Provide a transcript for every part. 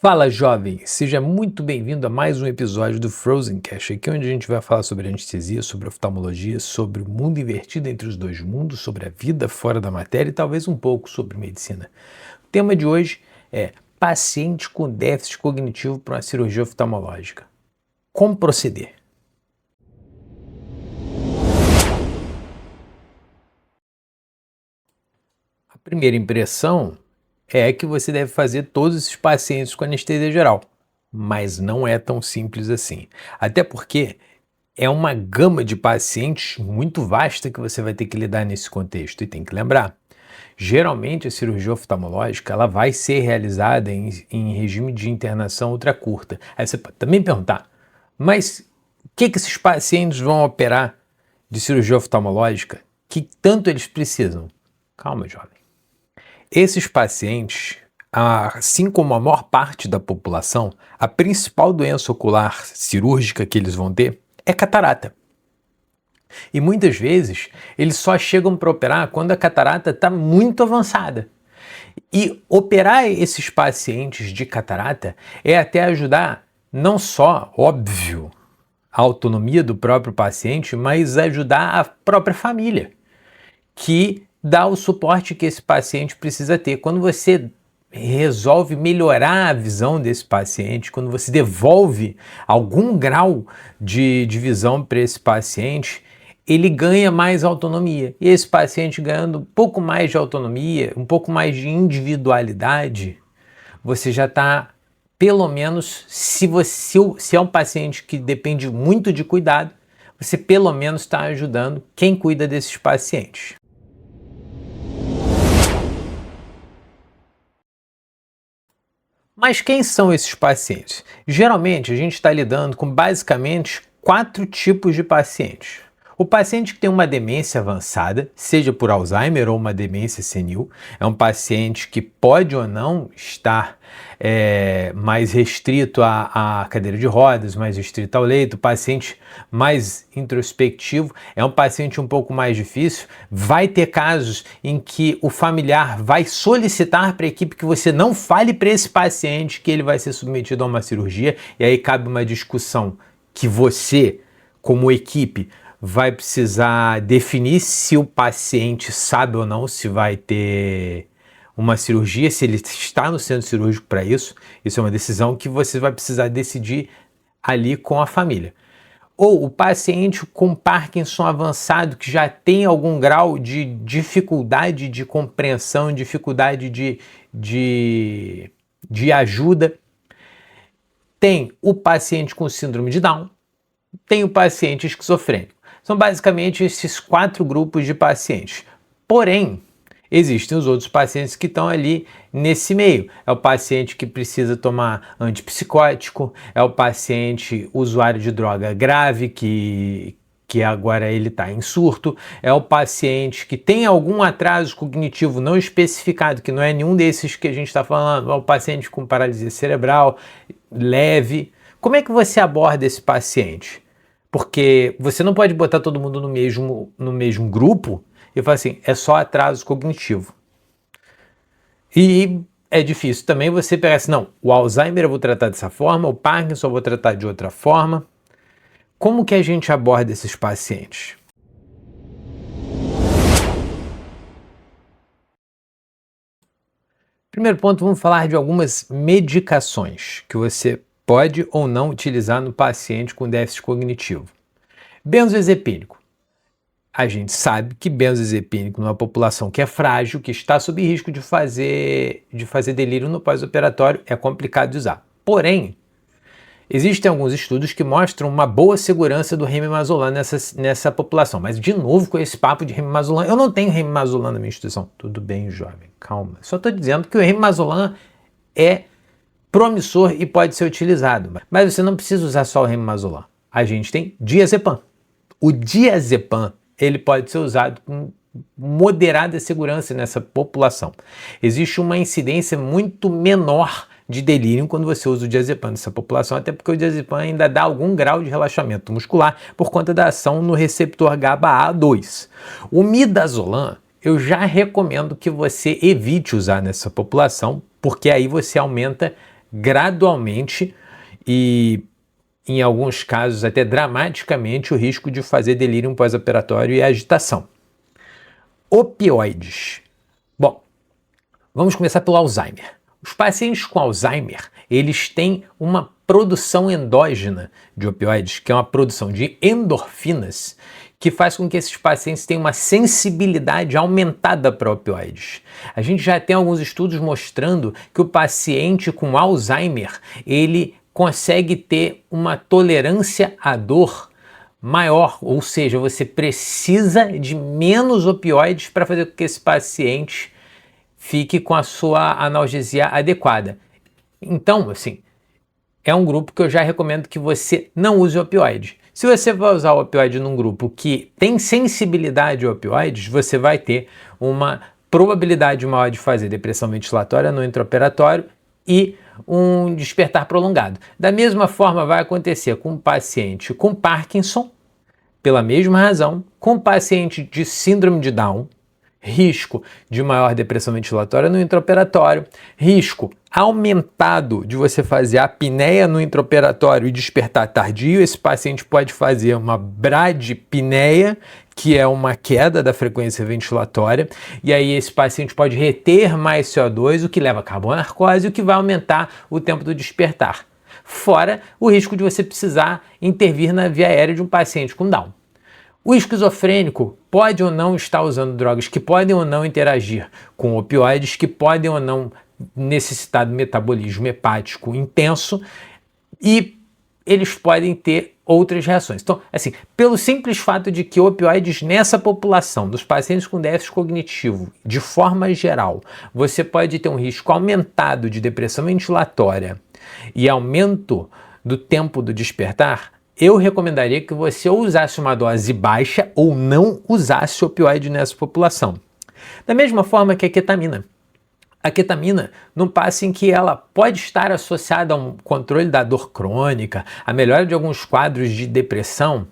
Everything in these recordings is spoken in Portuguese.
Fala, jovem! Seja muito bem-vindo a mais um episódio do Frozen Cash, aqui onde a gente vai falar sobre anestesia, sobre oftalmologia, sobre o mundo invertido entre os dois mundos, sobre a vida fora da matéria e talvez um pouco sobre medicina. O tema de hoje é paciente com déficit cognitivo para uma cirurgia oftalmológica. Como proceder? A primeira impressão é que você deve fazer todos esses pacientes com anestesia geral, mas não é tão simples assim. Até porque é uma gama de pacientes muito vasta que você vai ter que lidar nesse contexto. E tem que lembrar, geralmente a cirurgia oftalmológica ela vai ser realizada em regime de internação ultracurta. Aí você pode também perguntar, mas o que esses pacientes vão operar de cirurgia oftalmológica? Que tanto eles precisam? Calma, jovem. Esses pacientes, assim como a maior parte da população, a principal doença ocular cirúrgica que eles vão ter é catarata. E muitas vezes eles só chegam para operar quando a catarata está muito avançada. E operar esses pacientes de catarata é até ajudar não só, óbvio, a autonomia do próprio paciente, mas ajudar a própria família, que dá o suporte que esse paciente precisa ter. Quando você resolve melhorar a visão desse paciente, quando você devolve algum grau de visão para esse paciente, ele ganha mais autonomia. E esse paciente ganhando um pouco mais de autonomia, um pouco mais de individualidade, você já está, pelo menos, se é um paciente que depende muito de cuidado, você pelo menos está ajudando quem cuida desses pacientes. Mas quem são esses pacientes? Geralmente a gente está lidando com basicamente 4 tipos de pacientes. O paciente que tem uma demência avançada, seja por Alzheimer ou uma demência senil, é um paciente que pode ou não estar mais restrito à cadeira de rodas, mais restrito ao leito. O paciente mais introspectivo é um paciente um pouco mais difícil. Vai ter casos em que o familiar vai solicitar para a equipe que você não fale para esse paciente que ele vai ser submetido a uma cirurgia, e aí cabe uma discussão que você, como equipe, vai precisar definir se o paciente sabe ou não se vai ter uma cirurgia, se ele está no centro cirúrgico para isso. Isso é uma decisão que você vai precisar decidir ali com a família. Ou o paciente com Parkinson avançado, que já tem algum grau de dificuldade de compreensão, dificuldade de ajuda. Tem o paciente com síndrome de Down, tem o paciente esquizofrênico. São basicamente esses 4 grupos de pacientes. Porém, existem os outros pacientes que estão ali nesse meio. É o paciente que precisa tomar antipsicótico, é o paciente usuário de droga grave que agora ele está em surto, é o paciente que tem algum atraso cognitivo não especificado, que não é nenhum desses que a gente está falando, é o paciente com paralisia cerebral leve. Como é que você aborda esse paciente? Porque você não pode botar todo mundo no mesmo grupo e falar assim, é só atraso cognitivo. E é difícil também você pegar assim, não, o Alzheimer eu vou tratar dessa forma, o Parkinson eu vou tratar de outra forma. Como que a gente aborda esses pacientes? Primeiro ponto, vamos falar de algumas medicações que você pode ou não utilizar no paciente com déficit cognitivo. Benzodiazepínico. A gente sabe que benzodiazepínico numa população que é frágil, que está sob risco de fazer delírio no pós-operatório, é complicado de usar. Porém, existem alguns estudos que mostram uma boa segurança do Remimazolam nessa população. Mas, de novo, com esse papo de Remimazolam, eu não tenho Remimazolam na minha instituição. Tudo bem, jovem, calma. Só estou dizendo que o Remimazolam é promissor e pode ser utilizado. Mas você não precisa usar só o Remimazolam. A gente tem diazepam. O diazepam, ele pode ser usado com moderada segurança nessa população. Existe uma incidência muito menor de delírio quando você usa o diazepam nessa população, até porque o diazepam ainda dá algum grau de relaxamento muscular por conta da ação no receptor GABA-A2. O midazolam, eu já recomendo que você evite usar nessa população, porque aí você aumenta gradualmente e, em alguns casos, até dramaticamente, o risco de fazer delírio pós-operatório e agitação. Opioides. Bom, vamos começar pelo Alzheimer. Os pacientes com Alzheimer, eles têm uma produção endógena de opioides, que é uma produção de endorfinas, que faz com que esses pacientes tenham uma sensibilidade aumentada para opioides. A gente já tem alguns estudos mostrando que o paciente com Alzheimer, ele consegue ter uma tolerância à dor maior, ou seja, você precisa de menos opioides para fazer com que esse paciente fique com a sua analgesia adequada. Então, assim, é um grupo que eu já recomendo que você não use opioide. Se você vai usar o opioide num grupo que tem sensibilidade a opioides, você vai ter uma probabilidade maior de fazer depressão ventilatória no intraoperatório e um despertar prolongado. Da mesma forma vai acontecer com um paciente com Parkinson, pela mesma razão, com um paciente de síndrome de Down, risco de maior depressão ventilatória no intraoperatório, risco aumentado de você fazer apneia no intraoperatório e despertar tardio. Esse paciente pode fazer uma bradipneia, que é uma queda da frequência ventilatória, e aí esse paciente pode reter mais CO2, o que leva a carbonarcose, o que vai aumentar o tempo do despertar. Fora o risco de você precisar intervir na via aérea de um paciente com Down. O esquizofrênico pode ou não estar usando drogas que podem ou não interagir com opioides, que podem ou não necessitar de metabolismo hepático intenso, e eles podem ter outras reações. Então, assim, pelo simples fato de que opioides nessa população, dos pacientes com déficit cognitivo, de forma geral, você pode ter um risco aumentado de depressão ventilatória e aumento do tempo do despertar, eu recomendaria que você ou usasse uma dose baixa ou não usasse opioide nessa população. Da mesma forma que a ketamina. A ketamina, num passo em que ela pode estar associada a um controle da dor crônica, a melhora de alguns quadros de depressão,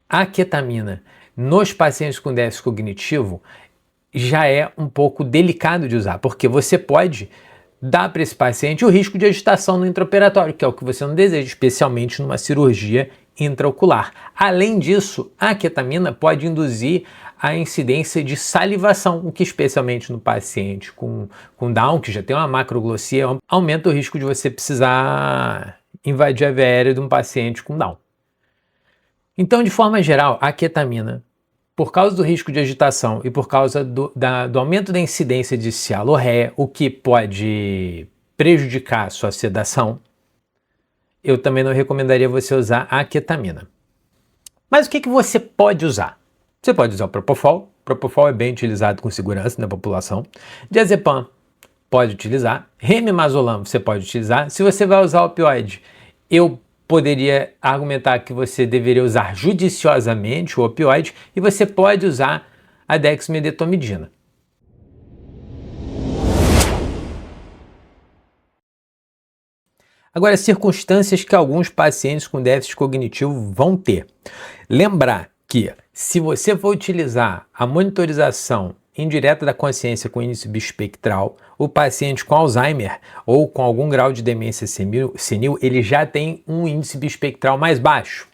a ketamina nos pacientes com déficit cognitivo já é um pouco delicado de usar, porque você pode dar para esse paciente o risco de agitação no intraoperatório, que é o que você não deseja, especialmente numa cirurgia intraocular. Além disso, a ketamina pode induzir a incidência de salivação, o que especialmente no paciente com Down, que já tem uma macroglossia, aumenta o risco de você precisar invadir a via aérea de um paciente com Down. Então, de forma geral, a ketamina, por causa do risco de agitação e por causa do aumento da incidência de cialorreia, o que pode prejudicar a sua sedação, eu também não recomendaria você usar a ketamina. Mas o que você pode usar? Você pode usar o Propofol. Propofol é bem utilizado com segurança na população. Diazepam pode utilizar. Remimazolam você pode utilizar. Se você vai usar opioide, eu poderia argumentar que você deveria usar judiciosamente o opioide e você pode usar a dexmedetomidina. Agora, circunstâncias que alguns pacientes com déficit cognitivo vão ter. Lembrar que, se você for utilizar a monitorização indireta da consciência com índice bispectral, o paciente com Alzheimer ou com algum grau de demência senil, ele já tem um índice bispectral mais baixo.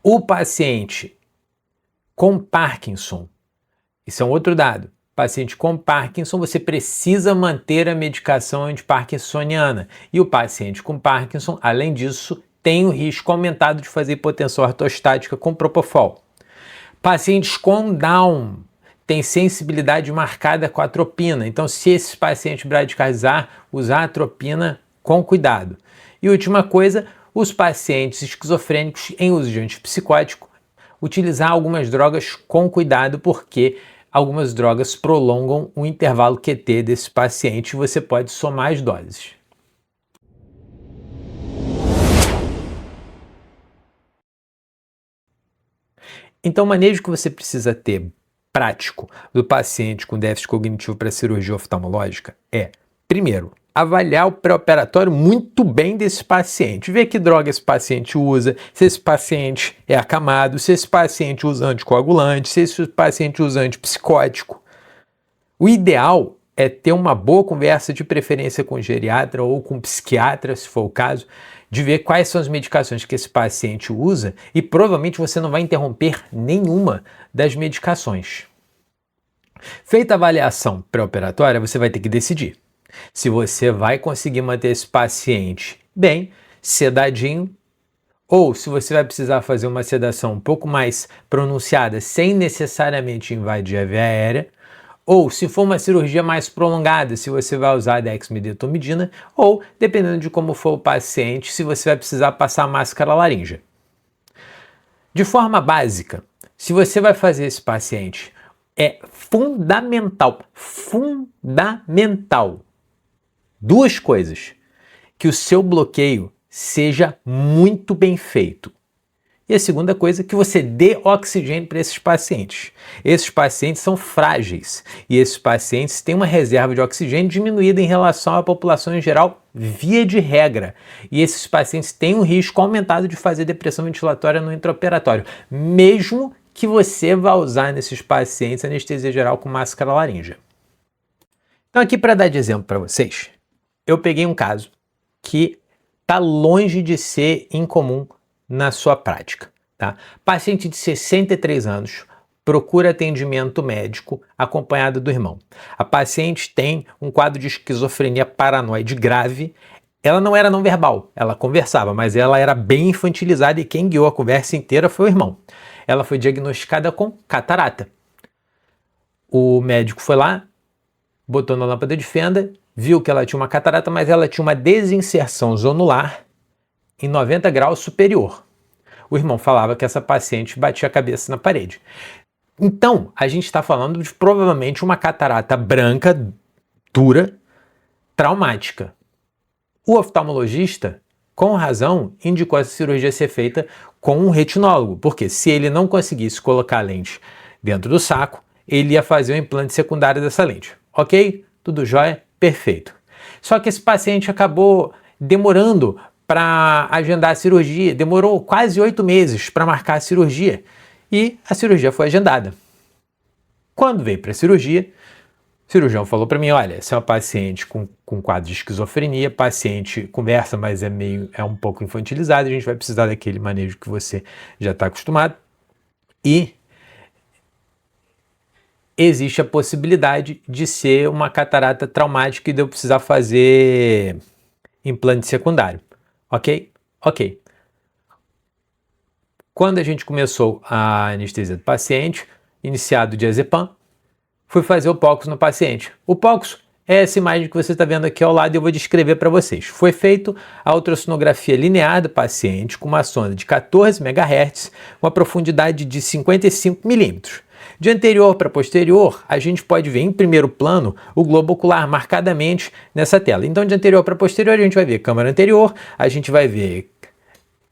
O paciente com Parkinson, isso é um outro dado. Paciente com Parkinson, você precisa manter a medicação antiparkinsoniana. E o paciente com Parkinson, além disso, tem o risco aumentado de fazer hipotensão ortostática com Propofol. Pacientes com Down têm sensibilidade marcada com a atropina. Então, se esse paciente bradicardizar, usar a atropina com cuidado. E última coisa, os pacientes esquizofrênicos em uso de antipsicótico, utilizar algumas drogas com cuidado, porque algumas drogas prolongam o intervalo QT desse paciente e você pode somar as doses. Então, o manejo que você precisa ter prático do paciente com déficit cognitivo para cirurgia oftalmológica é, primeiro, avaliar o pré-operatório muito bem desse paciente, ver que droga esse paciente usa, se esse paciente é acamado, se esse paciente usa anticoagulante, se esse paciente usa antipsicótico. O ideal é ter uma boa conversa, de preferência com o geriatra ou com o psiquiatra, se for o caso, de ver quais são as medicações que esse paciente usa e provavelmente você não vai interromper nenhuma das medicações. Feita a avaliação pré-operatória, você vai ter que decidir se você vai conseguir manter esse paciente bem, sedadinho, ou se você vai precisar fazer uma sedação um pouco mais pronunciada sem necessariamente invadir a via aérea, ou se for uma cirurgia mais prolongada, se você vai usar a dexmedetomidina, ou, dependendo de como for o paciente, se você vai precisar passar máscara laríngea. De forma básica, se você vai fazer esse paciente, é fundamental, duas coisas: que o seu bloqueio seja muito bem feito. E a segunda coisa, que você dê oxigênio para esses pacientes. Esses pacientes são frágeis e esses pacientes têm uma reserva de oxigênio diminuída em relação à população em geral, via de regra. E esses pacientes têm um risco aumentado de fazer depressão ventilatória no intraoperatório, mesmo que você vá usar nesses pacientes anestesia geral com máscara laríngea. Então aqui, para dar de exemplo para vocês, eu peguei um caso que está longe de ser incomum na sua prática, tá? Paciente de 63 anos procura atendimento médico acompanhada do irmão. A paciente tem um quadro de esquizofrenia paranoide grave. Ela não era não verbal, ela conversava, mas ela era bem infantilizada e quem guiou a conversa inteira foi o irmão. Ela foi diagnosticada com catarata. O médico foi lá, botou na lâmpada de fenda, viu que ela tinha uma catarata, mas ela tinha uma desinserção zonular em 90 graus superior. O irmão falava que essa paciente batia a cabeça na parede. Então, a gente está falando de provavelmente uma catarata branca, dura, traumática. O oftalmologista, com razão, indicou essa cirurgia ser feita com um retinólogo, porque se ele não conseguisse colocar a lente dentro do saco, ele ia fazer o implante secundário dessa lente. Ok? Tudo jóia? Perfeito. Só que esse paciente acabou demorando para agendar a cirurgia, demorou quase 8 meses para marcar a cirurgia e a cirurgia foi agendada. Quando veio para a cirurgia, o cirurgião falou para mim: olha, essa é uma paciente com quadro de esquizofrenia, paciente conversa, mas é um pouco infantilizada, a gente vai precisar daquele manejo que você já está acostumado e existe a possibilidade de ser uma catarata traumática e de eu precisar fazer implante secundário. Ok? Ok. Quando a gente começou a anestesia do paciente, iniciado o diazepam, fui fazer o POCUS no paciente. O POCUS é essa imagem que você está vendo aqui ao lado e eu vou descrever para vocês. Foi feito a ultrassonografia linear do paciente com uma sonda de 14 MHz, uma profundidade de 55 milímetros. De anterior para posterior, a gente pode ver em primeiro plano o globo ocular marcadamente nessa tela. Então, de anterior para posterior, a gente vai ver câmara anterior, a gente vai ver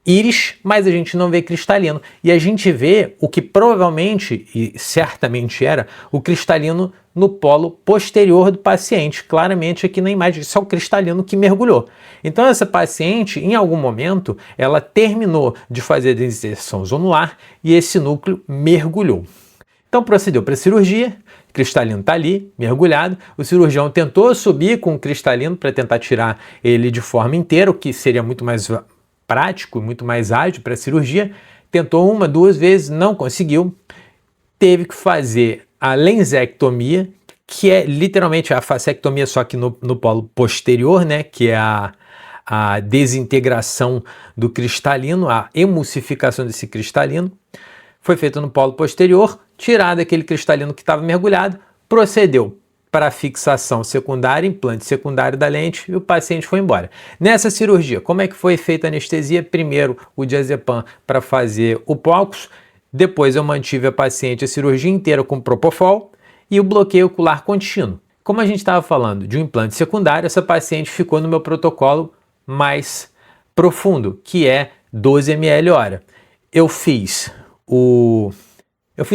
íris, mas a gente não vê cristalino. E a gente vê o que provavelmente e certamente era o cristalino no polo posterior do paciente. Claramente aqui na imagem, isso é o cristalino que mergulhou. Então essa paciente, em algum momento, ela terminou de fazer a desinserção zonular e esse núcleo mergulhou. Então procedeu para a cirurgia, o cristalino está ali, mergulhado, o cirurgião tentou subir com o cristalino para tentar tirar ele de forma inteira, o que seria muito mais prático, muito mais ágil para a cirurgia, tentou 1, 2 vezes, não conseguiu, teve que fazer a lensectomia, que é literalmente a facectomia, só que no polo posterior, né, que é a desintegração do cristalino, a emulsificação desse cristalino, foi feito no polo posterior, tirado aquele cristalino que estava mergulhado, procedeu para a fixação secundária, implante secundário da lente e o paciente foi embora. Nessa cirurgia, como é que foi feita a anestesia? Primeiro o diazepam para fazer o POCUS, depois eu mantive a paciente a cirurgia inteira com propofol e o bloqueio ocular contínuo. Como a gente estava falando de um implante secundário, essa paciente ficou no meu protocolo mais profundo, que é 12 ml hora. Eu fiz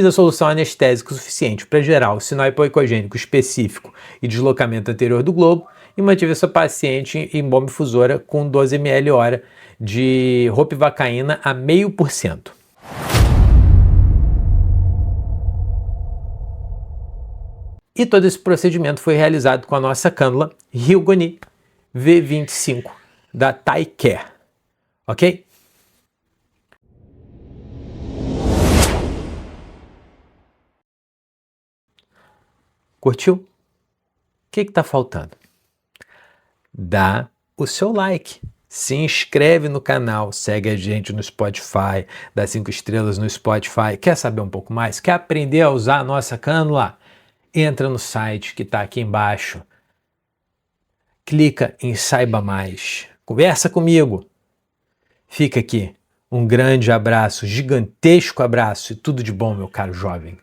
a solução anestésica suficiente para gerar o sinal hipoicogênico específico e deslocamento anterior do globo e mantive essa paciente em bomba infusora com 12 ml hora de ropivacaína a 0,5%. E todo esse procedimento foi realizado com a nossa cânula Rhugoni V25 da ThaiCare, ok? Curtiu? O que está faltando? Dá o seu like, se inscreve no canal, segue a gente no Spotify, dá 5 estrelas no Spotify. Quer saber um pouco mais? Quer aprender a usar a nossa cânula? Entra no site que está aqui embaixo, clica em Saiba Mais, conversa comigo. Fica aqui um grande abraço, gigantesco abraço e tudo de bom, meu caro jovem.